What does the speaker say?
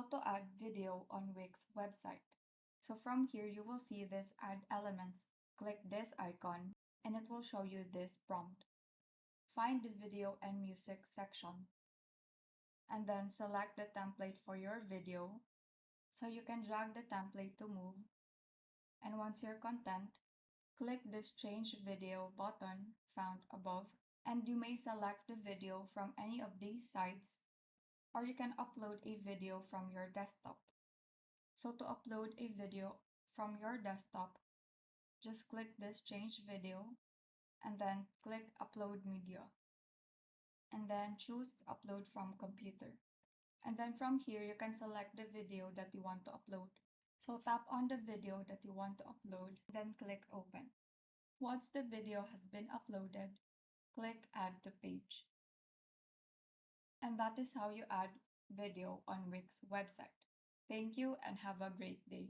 How to add video on Wix website. So from here, you will see this add elements. Click this icon and it will show you this prompt. Find the video and music section and then select the template for your video. So you can drag the template to move. And once you're content, click this change video button found above and you may select the video from any of these sites or you can upload a video from your desktop. So to upload a video from your desktop, just click this change video and then click upload media and then choose upload from computer. And then from here, you can select the video that you want to upload. So tap on the video that you want to upload, then click open. Once the video has been uploaded, click add to page. And that is how you add video on Wix website. Thank you and have a great day.